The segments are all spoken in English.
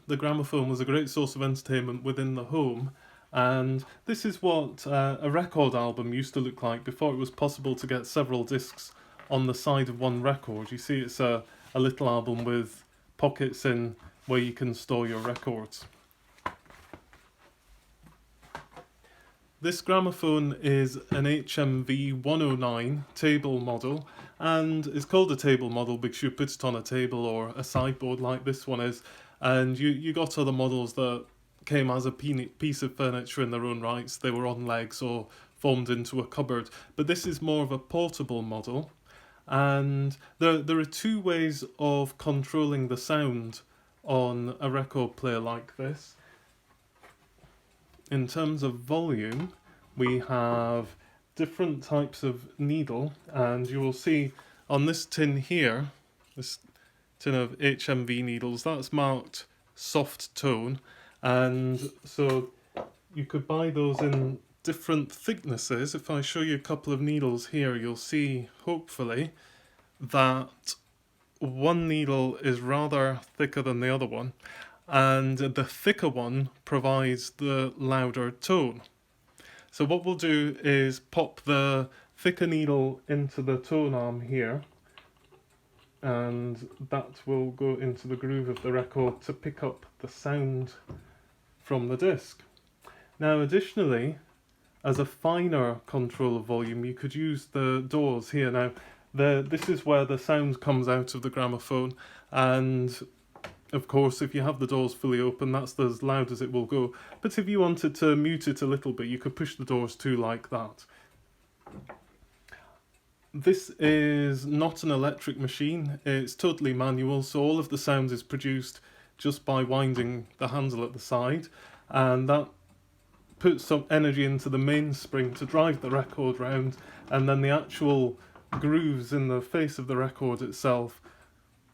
the gramophone was a great source of entertainment within the home, and this is what a record album used to look like before it was possible to get several discs on the side of one record. You see, it's a little album with pockets in where you can store your records. This gramophone is an HMV 109 table model, and it's called a table model because you put it on a table or a sideboard like this one is, and you got other models that came as a piece of furniture in their own rights. They were on legs or formed into a cupboard, but this is more of a portable model, and there are two ways of controlling the sound on a record player like this. In terms of volume, we have different types of needle, and you will see on this tin here, this tin of HMV needles, that's marked soft tone, and so you could buy those in different thicknesses. If I show you a couple of needles here, you'll see, hopefully, that one needle is rather thicker than the other one, and the thicker one provides the louder tone. So what we'll do is pop the thicker needle into the tone arm here, and that will go into the groove of the record to pick up the sound from the disc. Now additionally, as a finer control of volume, you could use the doors here. Now this is where the sound comes out of the gramophone, and of course, if you have the doors fully open, that's as loud as it will go. But if you wanted to mute it a little bit, you could push the doors too, like that. This is not an electric machine, it's totally manual, so all of the sound is produced just by winding the handle at the side, and that puts some energy into the mainspring to drive the record round, and then the actual grooves in the face of the record itself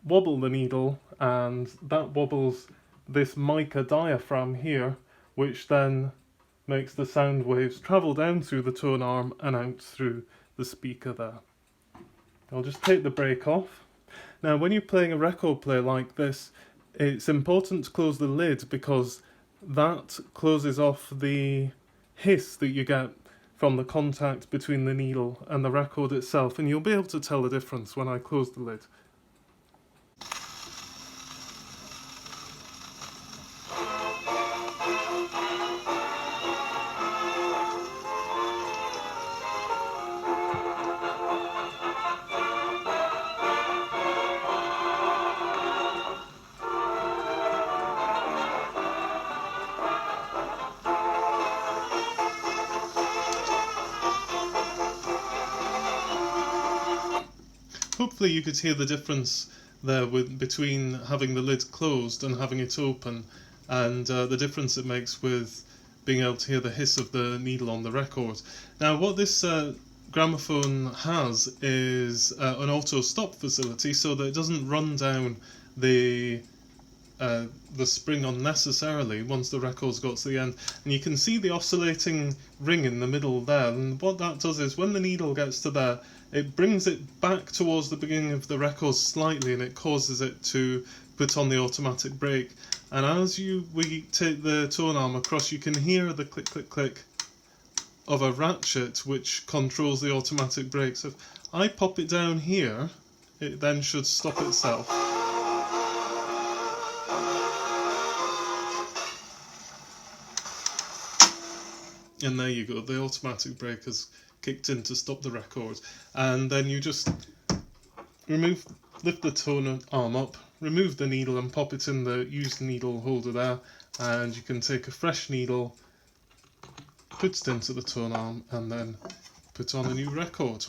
wobble the needle, and that wobbles this mica diaphragm here, which then makes the sound waves travel down through the tone arm and out through the speaker there. I'll just take the brake off. Now when you're playing a record player like this, it's important to close the lid because that closes off the hiss that you get from the contact between the needle and the record itself, and you'll be able to tell the difference when I close the lid. Hopefully you could hear the difference there between having the lid closed and having it open, and the difference it makes with being able to hear the hiss of the needle on the record. Now what this gramophone has is an auto stop facility, so that it doesn't run down the spring unnecessarily once the record's got to the end. And you can see the oscillating ring in the middle there, and what that does is when the needle gets to there, it brings it back towards the beginning of the record slightly, and it causes it to put on the automatic brake. And as we take the tone arm across, you can hear the click click click of a ratchet which controls the automatic brake. So if I pop it down here, it then should stop itself. And there you go, the automatic brake has kicked in to stop the record. And then you just lift the tone arm up, remove the needle and pop it in the used needle holder there, and you can take a fresh needle, put it into the tone arm, and then put on a new record.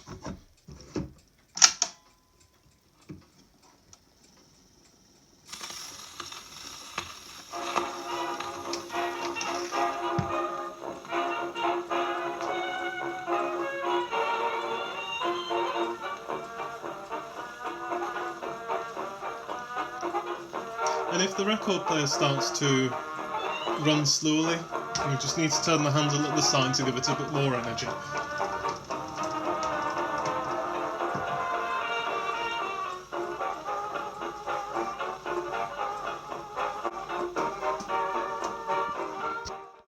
And if the record player starts to run slowly, you just need to turn the handle at the side to give it a bit more energy.